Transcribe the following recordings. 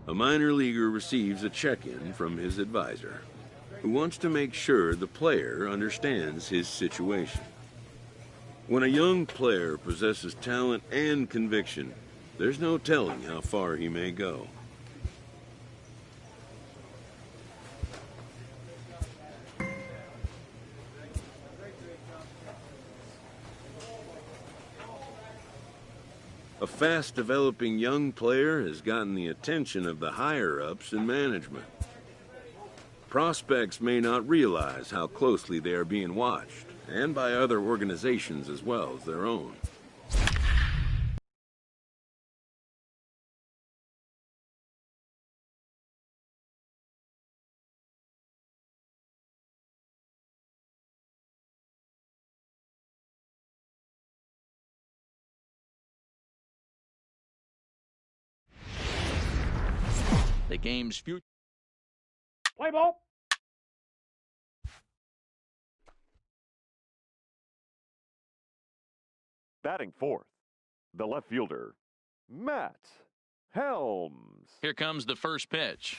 A minor leaguer receives a check-in from his advisor, who wants to make sure the player understands his situation. When a young player possesses talent and conviction, there's no telling how far he may go. A fast-developing young player has gotten the attention of the higher-ups in management. Prospects may not realize how closely they are being watched, and by other organizations as well as their own. The game's future. Play ball. Batting fourth, the left fielder, Matt Helms. Here comes the first pitch.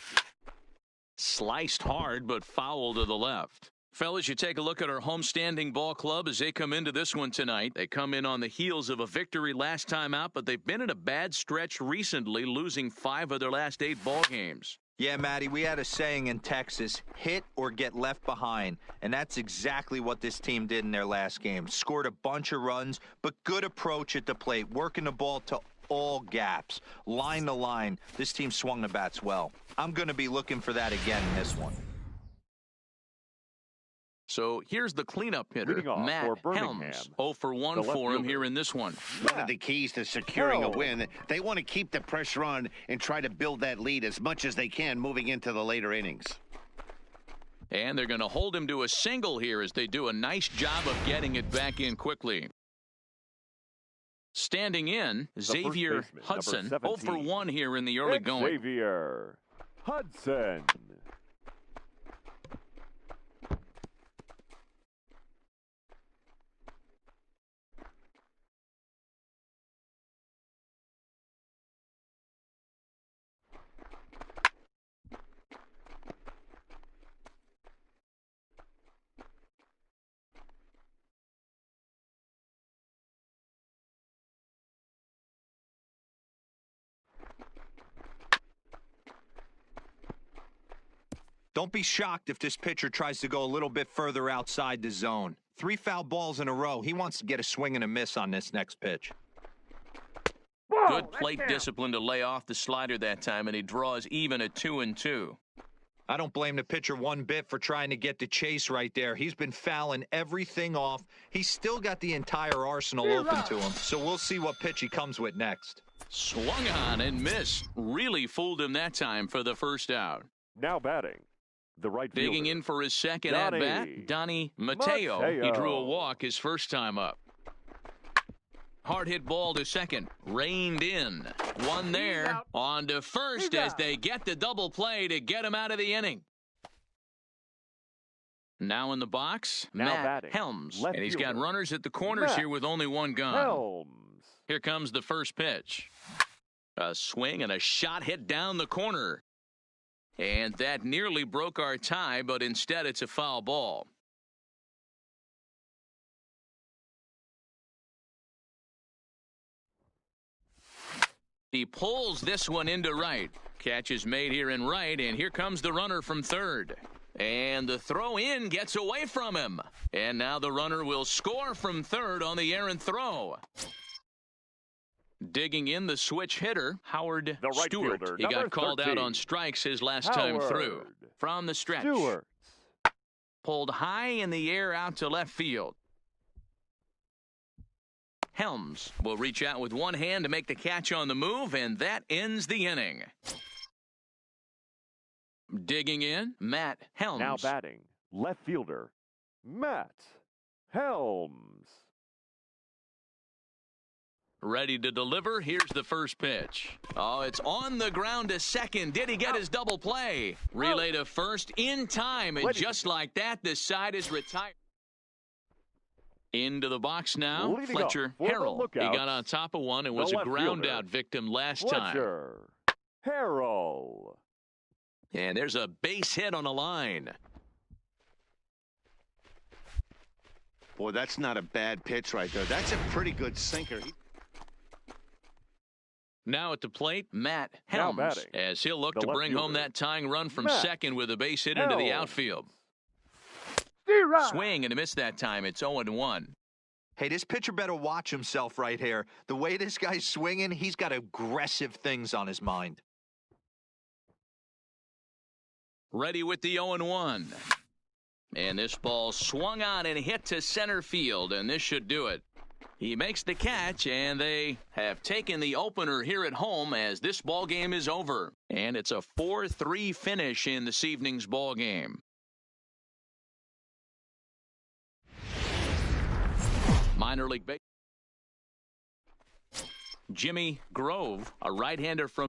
Sliced hard, but foul to the left. Fellas, you take a look at our homestanding ball club as they come into this one tonight. They come in on the heels of a victory last time out, but they've been in a bad stretch recently, losing 5 of their last 8 ball games. Yeah, Matty, we had a saying in Texas, hit or get left behind, and that's exactly what this team did in their last game. Scored a bunch of runs, but good approach at the plate, working the ball to all gaps, line to line. This team swung the bats well. I'm going to be looking for that again in this one. So here's the cleanup hitter, Matt Helms. 0 for 1 for him here in this one. One of the keys to securing a win, they want to keep the pressure on and try to build that lead as much as they can moving into the later innings. And they're going to hold him to a single here as they do a nice job of getting it back in quickly. Standing in, Xavier Hudson. 0 for 1 here in the early going. Xavier Hudson. Don't be shocked if this pitcher tries to go a little bit further outside the zone. 3 foul balls in a row. He wants to get a swing and a miss on this next pitch. Good plate discipline to lay off the slider that time, and he draws even at 2-2. I don't blame the pitcher one bit for trying to get the chase right there. He's been fouling everything off. He's still got the entire arsenal open to him, so we'll see what pitch he comes with next. Swung on and missed. Really fooled him that time for the first out. Now batting, the right fielder. Digging in for his second at-bat, Donnie Mateo. He drew a walk his first time up. Hard hit ball to second. Reined in. One there. On to first as they get the double play to get him out of the inning. Now in the box, Matt Helms. And he's got runners at the corners here with only one gun. Helms. Here comes the first pitch. A swing and a shot hit down the corner. And that nearly broke our tie, but instead it's a foul ball. He pulls this one into right. Catch is made here in right, and here comes the runner from third. And the throw in gets away from him. And now the runner will score from third on the errant throw. Digging in the switch hitter, Howard Stewart. He got called out on strikes his last time through. From the stretch. Pulled high in the air out to left field. Helms will reach out with one hand to make the catch on the move, and that ends the inning. Digging in, Matt Helms. Now batting, left fielder, Matt Helms. Ready to deliver. Here's the first pitch. Oh, it's on the ground to second. Did he get his double play? Relay to first in time, and just like that, the side is retired. Into the box now, Fletcher Harrell. He got on top of one and was a ground out victim last time. Harrell. And there's a base hit on the line. Boy, that's not a bad pitch right there. That's a pretty good sinker. Now at the plate, Matt Now Helms, batting, as he'll look the to left bring home fielder, that tying run from Matt second with a base hit into the Helms. outfield. Swing and a miss that time. It's 0-1. Hey, this pitcher better watch himself right here. The way this guy's swinging, he's got aggressive things on his mind. Ready with the 0-1. And this ball swung on and hit to center field, and this should do it. He makes the catch, and they have taken the opener here at home as this ball game is over. And it's a 4-3 finish in this evening's ball game. Minor league baseball. Jimmy Grove, a right-hander from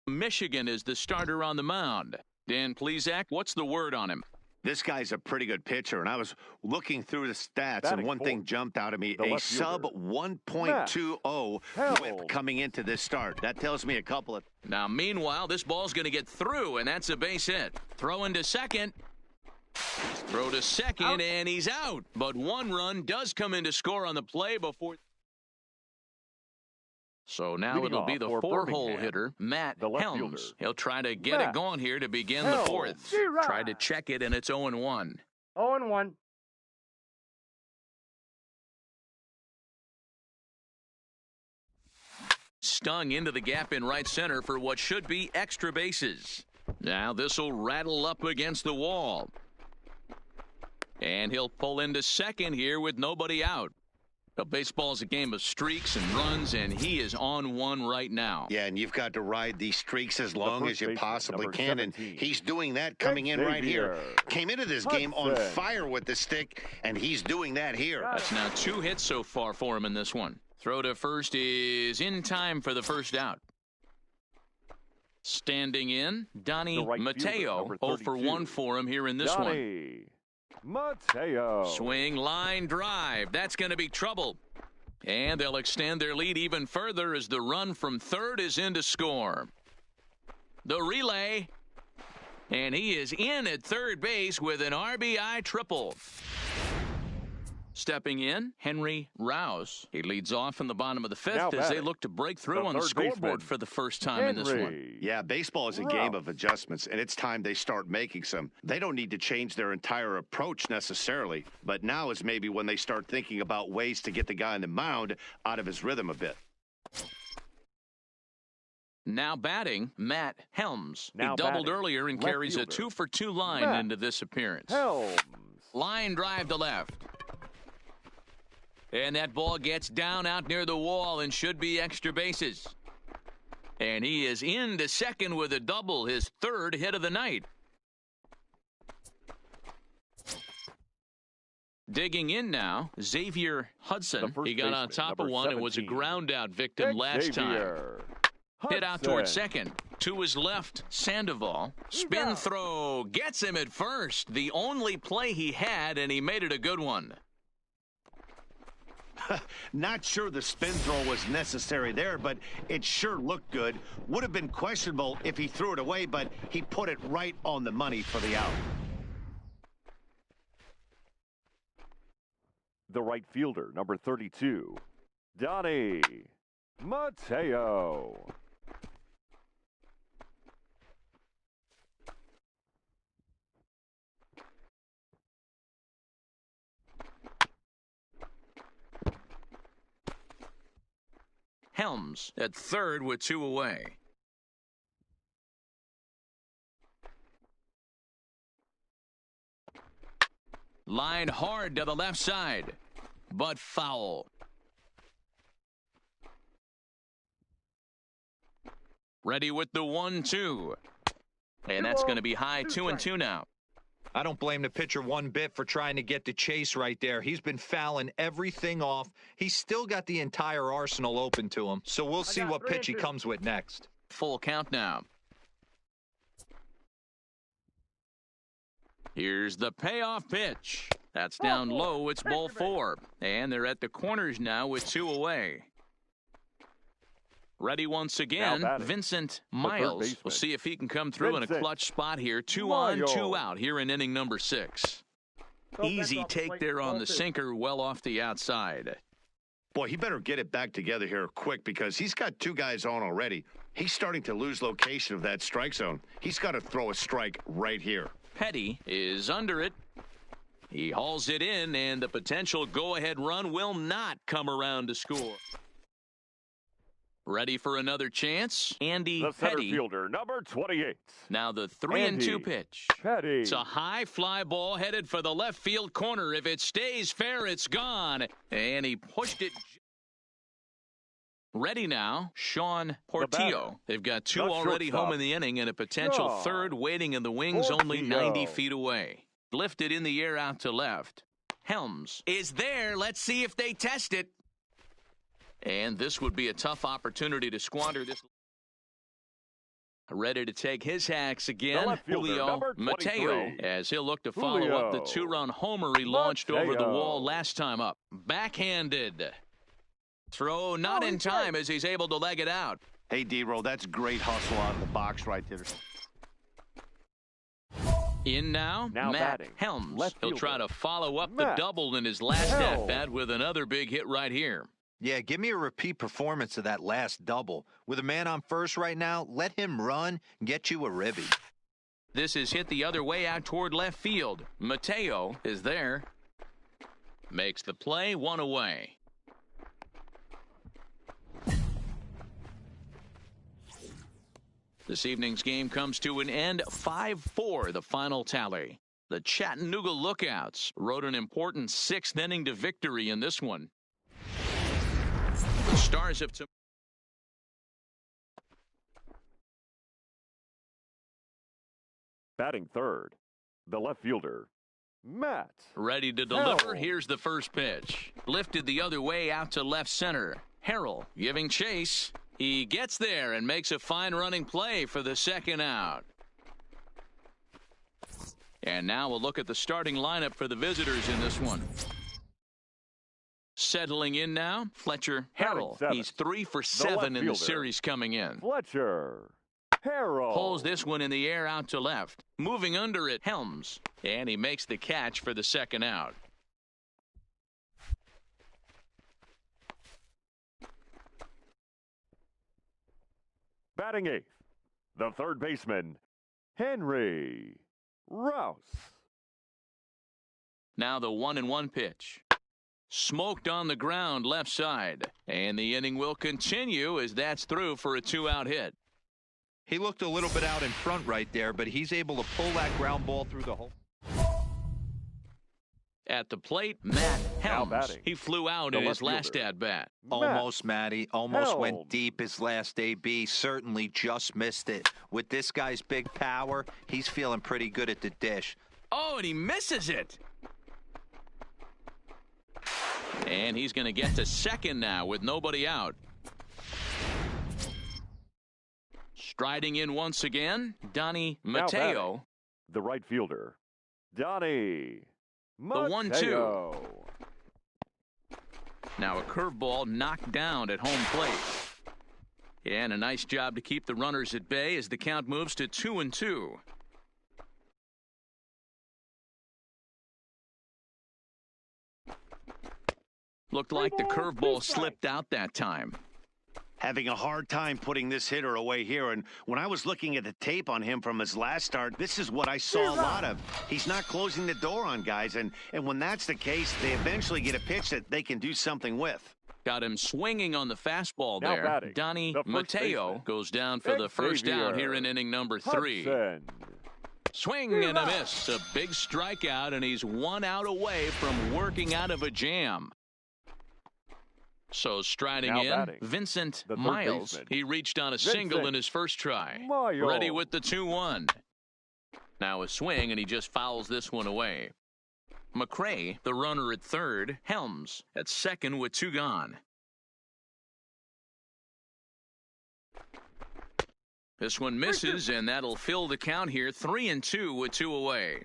Michigan is the starter on the mound. Dan Plesac, what's the word on him? This guy's a pretty good pitcher, and I was looking through the stats, Batting and one fourth, thing jumped out at me, the a left fielder, sub 1.20 Helms. whip coming into this start. That tells me a couple of... Now, meanwhile, this ball's going to get through, and that's a base hit. Throw into second. Throw to second, and he's out. But one run does come in to score on the play before... So now Leading it'll be off the for four-hole Birmingham, hitter, Matt the left Helms. fielder, He'll try to get it Matt going here to begin the Helms. fourth. Try to check it, and it's 0-1. 0-1. Stung into the gap in right center for what should be extra bases. Now this will rattle up against the wall. And he'll pull into second here with nobody out. Well, baseball's a game of streaks and runs, and he is on one right now. Yeah, and you've got to ride these streaks as long first as you baseman, possibly number can, and 17. he's doing that coming in right here. Xavier Came into this game on Hudson. fire with the stick, and he's doing that here. That's now 2 hits so far for him in this one. Throw to first is in time for the first out. Standing in, Donnie The right fielder, Mateo, number 0 for 1 32. for him here in this one. Donnie Mateo. Swing, line, drive. That's going to be trouble. And they'll extend their lead even further as the run from third is in to score. The relay. And he is in at third base with an RBI triple. Stepping in, Henry Rouse. He leads off in the bottom of the fifth Now as they batting, look to break through the on the third scoreboard baseman, for the first time in this one. Henry Yeah, baseball is a game of adjustments, and it's time they start making some. They don't need to change their entire approach necessarily, but now is maybe when they start thinking about ways to get the guy on the mound out of his rhythm a bit. Now batting, Matt Helms. Now He doubled batting, earlier and left carries a fielder, 2-for-2 line Matt into this appearance. Helms. Line drive to left. And that ball gets down out near the wall and should be extra bases. And he is into second with a double, his third hit of the night. Digging in now, Xavier Hudson. The first He got on baseman, top of number one and was a 17. ground out victim last time. Xavier Hit out towards Hudson. second. To his left, Sandoval. Spin throw. Gets him at first. The only play he had, and he made it a good one. Not sure the spin throw was necessary there, but it sure looked good. Would have been questionable if he threw it away, but he put it right on the money for the out. The right fielder, number 32, Donnie Mateo. Helms at third with 2 away. Line hard to the left side, but foul. Ready with the 1-2. And that's going to be high 2-2 now. I don't blame the pitcher one bit for trying to get the chase right there. He's been fouling everything off. He's still got the entire arsenal open to him. So we'll see what pitch he comes with next. Full count now. Here's the payoff pitch. That's down low. It's ball 4. And they're at the corners now with 2 away. Ready once again, Vincent Miles. We'll see if he can come through in a clutch spot here. 2 on, 2 out here in inning number 6. Easy take there on the sinker, well off the outside. Boy, he better get it back together here quick because he's got 2 guys on already. He's starting to lose location of that strike zone. He's got to throw a strike right here. Petty is under it. He hauls it in, and the potential go-ahead run will not come around to score. Ready for another chance? Andy The center Petty. fielder, number 28. Now the 3-2 pitch. Petty. It's a high fly ball headed for the left field corner. If it stays fair, it's gone. And he pushed it. Ready now, Sean Portillo. They've got 2 already home in the inning and a potential third waiting in the wings only 90 feet away. Lifted in the air out to left. Helms is there. Let's see if they test it. And this would be a tough opportunity to squander this. Ready to take his hacks again, Julio Mateo, as he'll look to follow up the 2-run homer he launched over the wall last time up. Backhanded. Throw not in time as he's able to leg it out. Hey, D-Roll, that's great hustle out of the box right there. In now Matt batting. Helms. Left He'll fielder. try to follow up the double in his last at-bat with another big hit right here. Yeah, give me a repeat performance of that last double. With a man on first right now, let him run and get you a ribby. This is hit the other way out toward left field. Mateo is there. Makes the play, 1 away. This evening's game comes to an end, 5-4, the final tally. The Chattanooga Lookouts rode an important 6th inning to victory in this one. The Stars of Batting third, the left fielder, Matt. Ready to deliver. Helms. Here's the first pitch. Lifted the other way out to left center. Harrell giving chase. He gets there and makes a fine running play for the second out. And now we'll look at the starting lineup for the visitors in this one. Settling in now, Fletcher Harrell. He's 3 for 7 in the series coming in. Fletcher Harrell. Pulls this one in the air out to left. Moving under it, Helms. And he makes the catch for the second out. Batting eighth, the third baseman, Henry Rouse. Now the 1-1 pitch. Smoked on the ground left side. And the inning will continue as that's through for a 2-out hit. He looked a little bit out in front right there, but he's able to pull that ground ball through the hole. At the plate, Matt Helms. He flew out in his last at-bat. Almost, Matty. Almost went deep his last AB. Certainly just missed it. With this guy's big power, he's feeling pretty good at the dish. Oh, and he misses it. And he's going to get to second now with nobody out. Striding in once again, Donnie Mateo. The right fielder, Donnie Mateo. The 1-2. Now a curveball knocked down at home plate. And a nice job to keep the runners at bay as the count moves to 2-2. Looked like the curveball slipped out that time. Having a hard time putting this hitter away here. And when I was looking at the tape on him from his last start, this is what I saw a lot of. He's not closing the door on guys. And when that's the case, they eventually get a pitch that they can do something with. Got him swinging on the fastball there. Donnie Mateo goes down for the first out here in inning number 3. Swing and a miss. A big strikeout, and he's 1 out away from working out of a jam. So striding in, Vincent Miles. He reached on a single in his first try. Ready with the 2-1. Now a swing, and he just fouls this one away. McRae, the runner at third. Helms at second with 2 gone. This one misses, and that'll fill the count here. 3-2 with 2 away.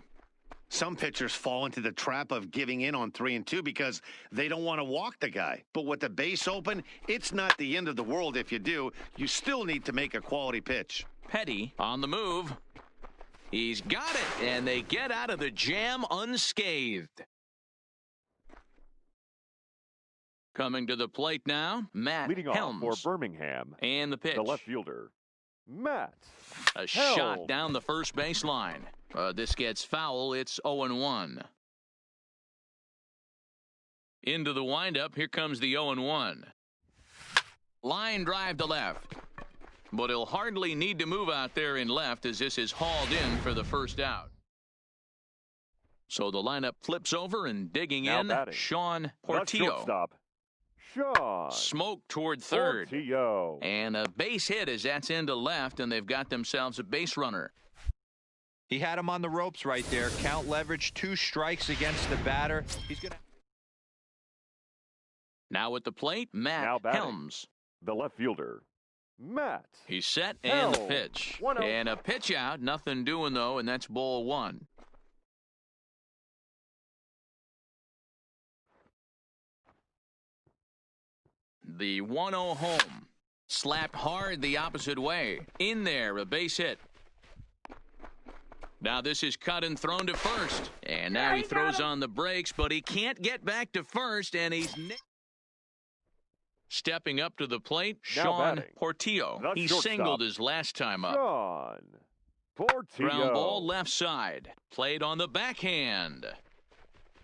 Some pitchers fall into the trap of giving in on 3-2 because they don't want to walk the guy. But with the base open, it's not the end of the world if you do. You still need to make a quality pitch. Petty on the move. He's got it, and they get out of the jam unscathed. Coming to the plate now, Matt Leading Helms. off for Birmingham. And the pitch. The left fielder, Matt A Helms. shot down the first baseline. This gets foul. It's 0-1. Into the windup. Here comes the 0-1. Line drive to left. But he'll hardly need to move out there in left as this is hauled in for the first out. So the lineup flips over, and digging Now in, batting. Sean The Portillo. shortstop, Sean Smoke toward third. Portillo. And a base hit as that's into left, and they've got themselves a base runner. He had him on the ropes right there. Count leverage, 2 strikes against the batter. He's going to. Now at the plate, Now Matt batting. Helms. The left fielder, Matt He's set, and the Helms. pitch. 1-0. And a pitch out. Nothing doing, though, and that's ball 1. The 1-0 home. Slapped hard the opposite way. In there, a base hit. Now this is cut and thrown to first. And now he throws on the brakes, but he can't get back to first, and he's stepping up to the plate, Now Sean batting. Portillo. The He shortstop. singled his last time up. Sean Portillo. Ground ball left side. Played on the backhand.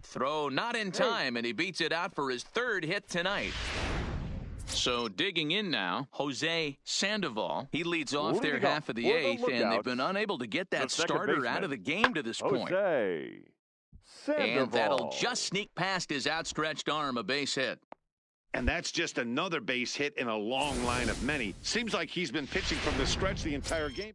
Throw not in time, and he beats it out for his 3rd hit tonight. So digging in now, Jose Sandoval. He leads off their Leading half off of the for the 8th, and they've lookouts, been unable to get that the second starter baseman, out of the game to this point. Jose Sandoval. And that'll just sneak past his outstretched arm, a base hit. And that's just another base hit in a long line of many. Seems like he's been pitching from the stretch the entire game.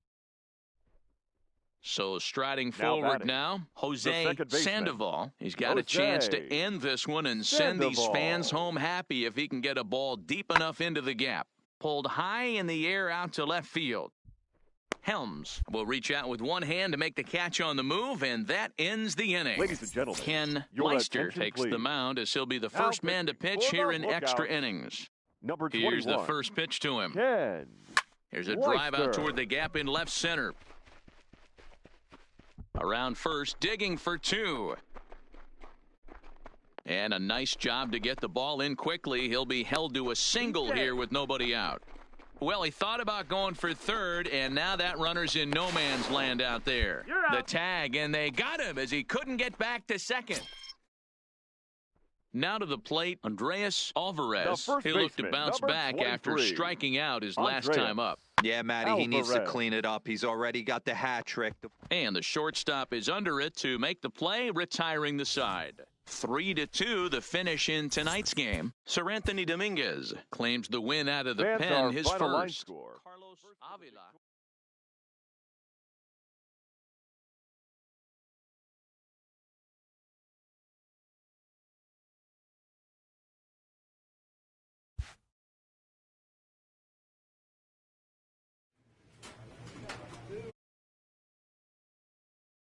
So striding Now forward batting, now, Jose second baseman, Sandoval. He's got a Jose chance to end this one and send these Sandoval. fans home happy if he can get a ball deep enough into the gap. Pulled high in the air out to left field. Helms will reach out with one hand to make the catch on the move, and that ends the inning. Ladies and gentlemen, Ken your Leister attention, takes the please. mound as he'll be the Now first man to pitching pitch for here the in extra lookout, innings. Number 21. Here's the first pitch to him. Ken Here's a drive out Leister. toward the gap in left center. Around first, digging for 2. And a nice job to get the ball in quickly. He'll be held to a single here with nobody out. Well, he thought about going for third, and now that runner's in no man's land out there. The tag, and they got him as he couldn't get back to second. Now to the plate, Andreas Alvarez. The first He looked to baseman, bounce number back after 23. striking out his last Andreas. time up. Yeah, Matty, he needs to Alvarez. clean it up. He's already got the hat trick. And the shortstop is under it to make the play, retiring the side. 3-2, the finish in tonight's game. Sir Anthony Dominguez claims the win out of the That's pen, our his final line first. score. Carlos Avila